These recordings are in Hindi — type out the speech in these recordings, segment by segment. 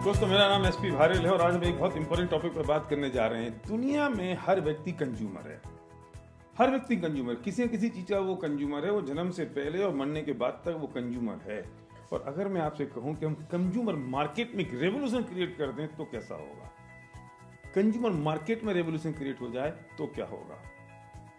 दोस्तों, मेरा नाम एसपी भारेल है और आज हम एक बहुत इंपॉर्टेंट टॉपिक पर बात करने जा रहे हैं। दुनिया में हर व्यक्ति कंज्यूमर है। हर व्यक्ति कंज्यूमर, किसी न किसी चीज का वो कंज्यूमर है। वो जन्म से पहले और मरने के बाद तक वो कंज्यूमर है। और अगर मैं आपसे कहूं कि हम कंज्यूमर मार्केट में एक रेवोल्यूशन क्रिएट कर दें तो कैसा होगा? कंज्यूमर मार्केट में रेवोल्यूशन क्रिएट हो जाए तो क्या होगा?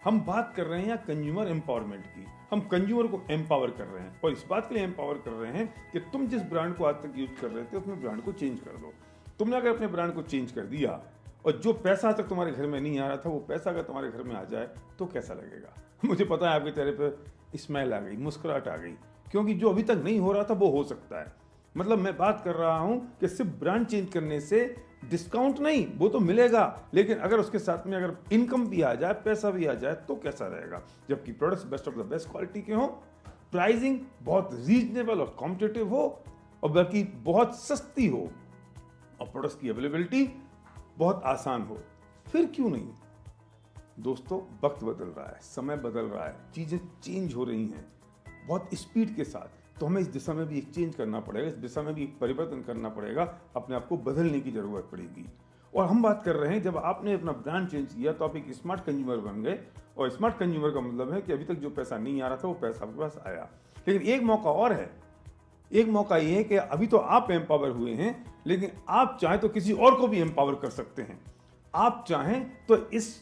हम बात कर रहे हैं यहाँ कंज्यूमर एम्पावरमेंट की। हम कंज्यूमर को एम्पावर कर रहे हैं और इस बात के लिए एम्पावर कर रहे हैं कि तुम जिस ब्रांड को आज तक यूज कर रहे थे अपने ब्रांड को चेंज कर दो। तुमने अगर अपने ब्रांड को चेंज कर दिया और जो पैसा आज तक तुम्हारे घर में नहीं आ रहा था वो पैसा अगर तुम्हारे घर में आ जाए तो कैसा लगेगा? मुझे पता है आपके चेहरे पे स्माइल आ गई, मुस्कुराहट आ गई, क्योंकि जो अभी तक नहीं हो रहा था वो हो सकता है। मतलब मैं बात कर रहा हूं कि सिर्फ ब्रांड चेंज करने से डिस्काउंट नहीं, वो तो मिलेगा, लेकिन अगर उसके साथ में अगर इनकम भी आ जाए, पैसा भी आ जाए तो कैसा रहेगा? जबकि products best of the best quality के हों, प्राइसिंग बहुत रीजनेबल और कॉम्पिटिटिव हो और बल्कि बहुत सस्ती हो और प्रोडक्ट्स की अवेलेबिलिटी बहुत आसान हो, फिर क्यों नहीं? दोस्तों, वक्त बदल रहा है, समय बदल रहा है, चीजें चेंज हो रही हैं बहुत स्पीड के साथ। तो हमें इस दिशा में भी एक चेंज करना पड़ेगा, इस दिशा में भी एक परिवर्तन करना पड़ेगा, अपने आप को बदलने की जरूरत पड़ेगी। और हम बात कर रहे हैं, जब आपने अपना ब्रांड चेंज किया तो आप एक स्मार्ट कंज्यूमर बन गए। और स्मार्ट कंज्यूमर का मतलब है कि अभी तक जो पैसा नहीं आ रहा था वो पैसा आपके पास आया। लेकिन एक मौका और है। एक मौका ये है कि अभी तो आप एम्पावर हुए हैं, लेकिन आप चाहें तो किसी और को भी एम्पावर कर सकते हैं। आप चाहें तो इस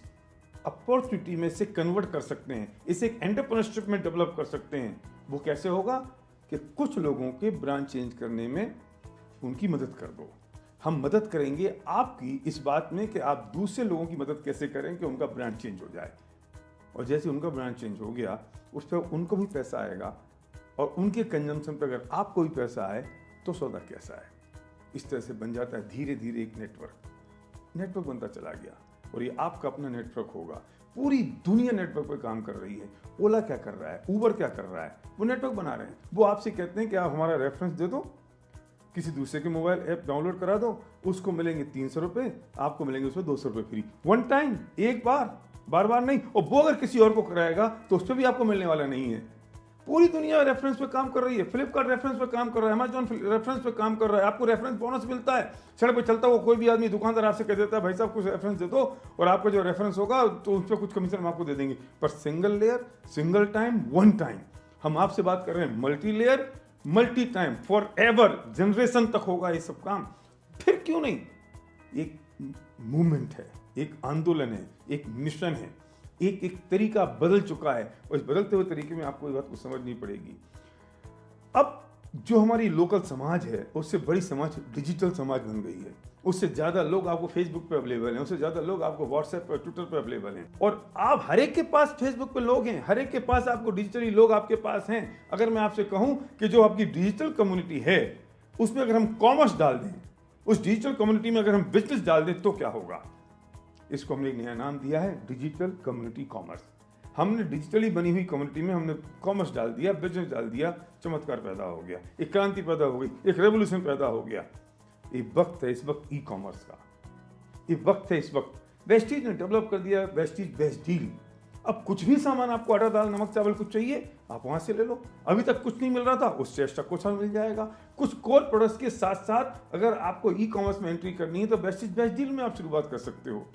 अपॉर्चुनिटी में से कन्वर्ट कर सकते हैं, इसे एक एंटरप्रेन्योरशिप में डेवलप कर सकते हैं। वो कैसे होगा कि कुछ लोगों के ब्रांड चेंज करने में उनकी मदद कर दो। हम मदद करेंगे आपकी इस बात में कि आप दूसरे लोगों की मदद कैसे करें कि उनका ब्रांड चेंज हो जाए। और जैसे उनका ब्रांड चेंज हो गया, उस पर उनको भी पैसा आएगा और उनके कंजम्पशन पर अगर आपको भी पैसा आए तो सौदा कैसा है? इस तरह से बन जाता है धीरे धीरे एक नेटवर्क बनता चला गया और ये आपका अपना नेटवर्क होगा। पूरी दुनिया नेटवर्क पर काम कर रही है। ओला क्या कर रहा है, उबर क्या कर रहा है, वो नेटवर्क बना रहे हैं। वो आपसे कहते हैं कि आप हमारा रेफरेंस दे दो, किसी दूसरे के मोबाइल ऐप डाउनलोड करा दो, उसको मिलेंगे 300 रुपये, आपको मिलेंगे उसमें 200 रुपये फ्री, वन टाइम, एक बार बार नहीं। और वो अगर किसी और को कराएगा तो उस पर भी आपको मिलने वाला नहीं है। पूरी दुनिया रेफरेंस पे काम कर रही है। फ्लिपकार्ट रेफरेंस पे काम कर रहा है, अमेजॉन रेफरेंस पे काम कर रहा है। आपको रेफरेंस बोनस मिलता है। सड़क पे चलता हुआ कोई भी आदमी, दुकानदार आपसे कह देता है भाई साहब कुछ रेफरेंस दे दो और आपका जो रेफरेंस होगा तो उस पर कुछ कमीशन हम आपको दे देंगे। पर single layer, single time, one time. हम आपसे बात कर रहे हैं multi layer, multi time, for ever, generation तक होगा ये सब काम। फिर क्यों नहीं? एक मूवमेंट है, एक आंदोलन है, एक मिशन है, एक तरीका बदल चुका है और इस बदलते हुए तरीके में आपको इस बात को समझनी पड़ेगी। अब जो हमारी लोकल समाज है उससे बड़ी समाज डिजिटल समाज बन गई है। उससे ज्यादा लोग आपको फेसबुक पे अवेलेबल हैं, उससे ज्यादा लोग आपको व्हाट्सएप पर, ट्विटर पर अवेलेबल हैं। और आप हर एक के पास फेसबुक पे लोग हैं, हर एक के पास आपको डिजिटली लोग आपके पास हैं। अगर मैं आपसे कहूं कि जो आपकी डिजिटल कम्युनिटी है उसमें अगर हम कॉमर्स डाल दें, उस डिजिटल कम्युनिटी में अगर हम बिजनेस डाल दें तो क्या होगा? इसको हमने एक नया नाम दिया है, डिजिटल कम्युनिटी कॉमर्स। हमने डिजिटली बनी हुई कम्युनिटी में हमने कॉमर्स डाल दिया, बिजनेस डाल दिया, चमत्कार पैदा हो गया, एक क्रांति पैदा हो गई, एक रेवोल्यूशन पैदा हो गया। ये वक्त है इस वक्त ई कॉमर्स का। ये वक्त है इस वक्त। वेस्टीज ने डेवलप कर दिया वेस्टीज बेस्ट डील। अब कुछ भी सामान आपको, आटा दाल नमक चावल कुछ चाहिए आप वहां से ले लो। अभी तक कुछ नहीं मिल रहा था, उससे एक्स्ट्रा कुछ मिल जाएगा। कुछ कोर प्रोडक्ट्स के साथ साथ अगर आपको ई कॉमर्स में एंट्री करनी है तो वेस्टीज बेस्ट डील में आप शुरुआत कर सकते हो।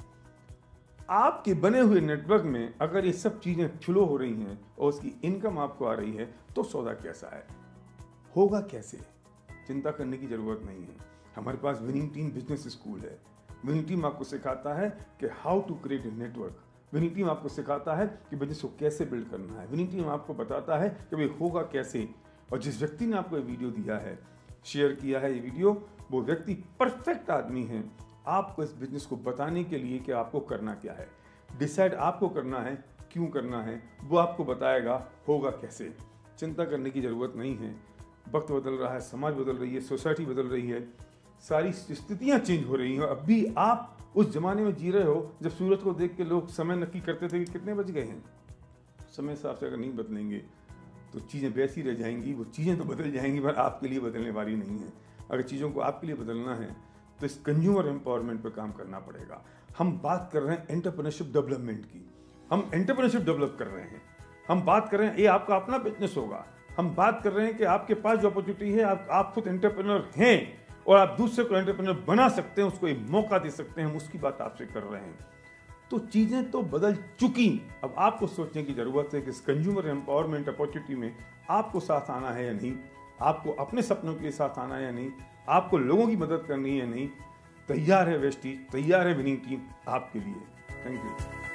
आपके बने हुए नेटवर्क में अगर ये सब चीजें फ्लो हो रही हैं और उसकी इनकम आपको आ रही है तो सौदा कैसा है, होगा कैसे? चिंता करने की जरूरत नहीं है। हमारे पास विनिंग टीम बिजनेस स्कूल है। विनिंग टीम आपको सिखाता है कि how to create a network. Winning team आपको सिखाता है कि बिजनेस को कैसे बिल्ड करना है। विनिंग टीम आपको बताता है कि भाई होगा कैसे। और जिस व्यक्ति ने आपको ये वीडियो दिया है, शेयर किया है ये वीडियो, वो व्यक्ति परफेक्ट आदमी है आपको इस बिजनेस को बताने के लिए कि आपको करना क्या है। डिसाइड आपको करना है, क्यों करना है, वो आपको बताएगा, होगा कैसे। चिंता करने की जरूरत नहीं है। वक्त बदल रहा है, समाज बदल रही है, सोसाइटी बदल रही है, सारी स्थितियां चेंज हो रही हैं। अब भी आप उस जमाने में जी रहे हो जब सूरज को देख के लोग समय नक्की करते थे कि कितने बज गए हैं। समय हिसाब से अगर नहीं बदलेंगे तो चीज़ें वैसी रह जाएंगी। वो चीज़ें तो बदल जाएंगी पर आपके लिए बदलने वाली नहीं है। अगर चीज़ों को आपके लिए बदलना है तो इस कंज्यूमर एम्पावरमेंट पर काम करना पड़ेगा। हम बात कर रहे हैं एंटरप्रेन्योरशिप डेवलपमेंट की। हम एंटरप्रेन्योरशिप डेवलप कर रहे हैं। हम बात कर रहे हैं ये आपका अपना बिजनेस होगा। हम बात कर रहे हैं कि आपके पास जो अपॉर्चुनिटी है, आप खुद एंटरप्रेन्योर हैं और आप दूसरे को एंटरप्रेन्योर बना सकते हैं, उसको एक मौका दे सकते हैं, हम उसकी बात आपसे कर रहे हैं। तो चीजें तो बदल चुकी, अब आपको सोचने की जरूरत है कि इस कंज्यूमर एम्पावरमेंट अपॉर्चुनिटी में आपको साथ आना है या नहीं, आपको अपने सपनों के साथ आना है या नहीं, आपको लोगों की मदद करनी है या नहीं। तैयार है वेस्टीज, तैयार है विनिंग टीम आपके लिए। Thank you.